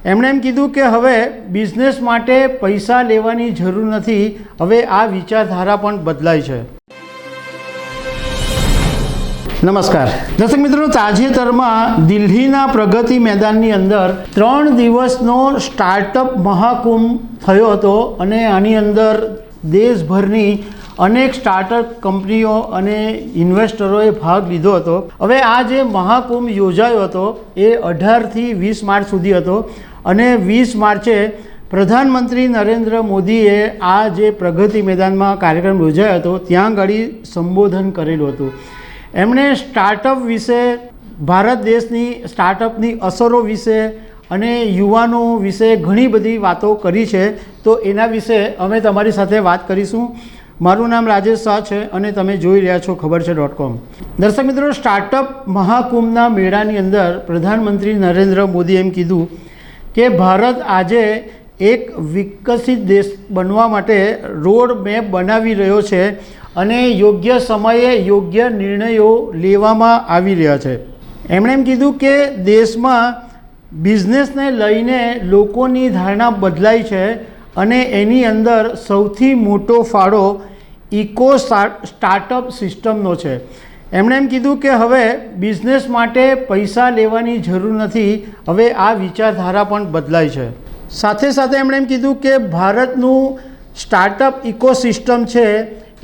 એમણે એમ કીધું કે હવે બિઝનેસ માટે પૈસા લેવાની જરૂર નથી, હવે આ વિચારધારા પણ બદલાઈ છે। નમસ્કાર દર્શક મિત્રો, તાજેતરમાં દિલ્હીના પ્રગતિ મેદાનની અંદર 3 દિવસનો સ્ટાર્ટઅપ મહાકુંભ થયો હતો અને આની અંદર દેશભરની અનેક સ્ટાર્ટઅપ કંપનીઓ અને ઇન્વેસ્ટરોએ ભાગ લીધો હતો। હવે આ જે મહાકુંભ યોજાયો હતો એ 18થી 20 માર્ચ સુધી હતો અને 20 માર્ચે પ્રધાનમંત્રી નરેન્દ્ર મોદીએ આ જે પ્રગતિ મેદાનમાં કાર્યક્રમ યોજાયો હતો ત્યાં આગળ સંબોધન કરેલું હતું। એમણે સ્ટાર્ટઅપ વિશે, ભારત દેશની સ્ટાર્ટઅપની અસરો વિશે અને યુવાનો વિશે ઘણી બધી વાતો કરી છે, તો એના વિશે અમે તમારી સાથે વાત કરીશું। મારું નામ રાજેશ શાહ છે અને તમે જોઈ રહ્યા છો ખબરછે.com। દર્શક મિત્રો, સ્ટાર્ટઅપ મહાકુંભના મેળાની અંદર પ્રધાનમંત્રી નરેન્દ્ર મોદીએ એમ કીધું કે ભારત આજે એક વિકસિત દેશ બનવા માટે રોડ મેપ બનાવી રહ્યો છે અને યોગ્ય સમયે યોગ્ય નિર્ણયો લેવામાં આવી રહ્યા છે। એમણે એમ કીધું કે દેશમાં બિઝનેસને લઈને લોકોની ધારણા બદલાઈ છે અને એની અંદર સૌથી મોટો ફાળો ઇકો સ્ટાર્ટઅપ સિસ્ટમનો છે। એમણે એમ કીધું કે હવે બિઝનેસ માટે પૈસા લેવાની જરૂર નથી, હવે આ વિચારધારા પણ બદલાઈ છે। સાથે સાથે એમણે એમ કીધું કે ભારતનું સ્ટાર્ટઅપ ઇકોસિસ્ટમ છે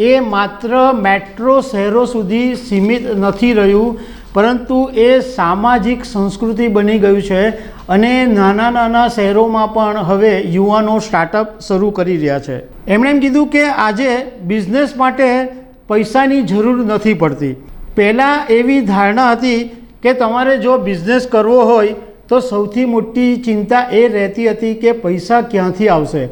એ માત્ર મેટ્રો શહેરો સુધી સીમિત નથી રહ્યું, પરંતુ એ સામાજિક સંસ્કૃતિ બની ગયું છે અને નાના નાના શહેરોમાં પણ હવે યુવાનો સ્ટાર્ટઅપ શરૂ કરી રહ્યા છે। એમણે એમ કીધું કે આજે બિઝનેસ માટે પૈસાની જરૂર નથી પડતી। પહેલાં એવી ધારણા હતી કે તમારે જો બિઝનેસ કરવો હોય તો સૌથી મોટી ચિંતા એ રહેતી હતી કે પૈસા ક્યાંથી આવશે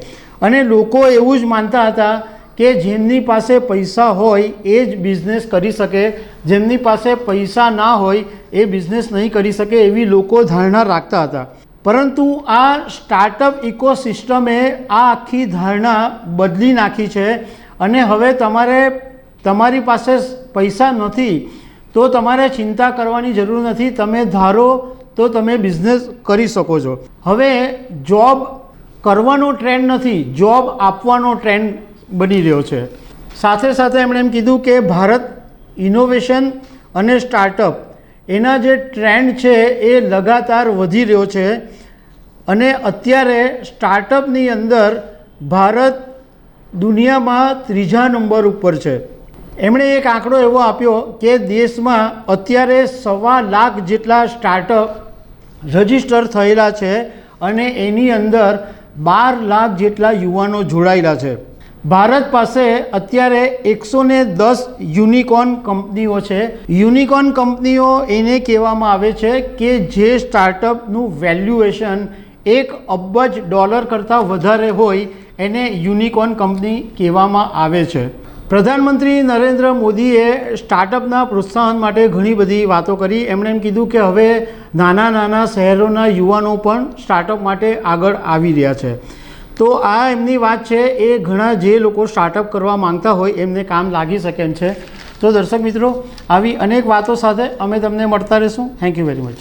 અને લોકો એવું જ માનતા હતા કે જેમની પાસે પૈસા હોય એ જ બિઝનેસ કરી શકે, જેમની પાસે પૈસા ના હોય એ બિઝનેસ નહીં કરી શકે, એવી લોકો ધારણા રાખતા હતા। પરંતુ આ સ્ટાર્ટઅપ ઇકોસિસ્ટમે આ આખી ધારણા બદલી નાખી છે અને હવે તમારી પાસે પૈસા નથી તો તમારે ચિંતા કરવાની જરૂર નથી। તમે ધારો તો તમે બિઝનેસ કરી શકો છો। હવે જોબ કરવાનો ટ્રેન્ડ નથી, જોબ આપવાનો ટ્રેન્ડ બની રહ્યો છે। સાથે સાથે એમણે એમ કીધું કે ભારત ઇનોવેશન અને સ્ટાર્ટઅપ એના જે ટ્રેન્ડ છે એ લગાતાર વધી રહ્યો છે અને અત્યારે સ્ટાર્ટઅપની અંદર ભારત દુનિયામાં 3જા નંબર ઉપર છે। એમણે એક આંકડો એવો આપ્યો કે દેશમાં અત્યારે 1.25 લાખ જેટલા સ્ટાર્ટઅપ રજિસ્ટર થયેલા છે અને એની અંદર 12 લાખ જેટલા યુવાનો જોડાયેલા છે। ભારત પાસે અત્યારે 110 યુનિકોર્ન કંપનીઓ છે। યુનિકોર્ન કંપનીઓ એને કહેવામાં આવે છે કે જે સ્ટાર્ટઅપનું વેલ્યુએશન $1 અબજ કરતાં વધારે હોય એને યુનિકોર્ન કંપની કહેવામાં આવે છે। પ્રધાનમંત્રી નરેન્દ્ર મોદીએ સ્ટાર્ટઅપના પ્રોત્સાહન માટે ઘણી બધી વાતો કરી। એમણે એમ કીધું કે હવે નાના નાના શહેરોના યુવાનો પણ સ્ટાર્ટઅપ માટે આગળ આવી રહ્યા છે। તો આ એમની વાત છે, એ ઘણા જે લોકો સ્ટાર્ટઅપ કરવા માંગતા હોય એમને કામ લાગી શકે એમ છે। તો દર્શક મિત્રો, આવી અનેક વાતો સાથે અમે તમને મળતા રહીશું। Thank you very much.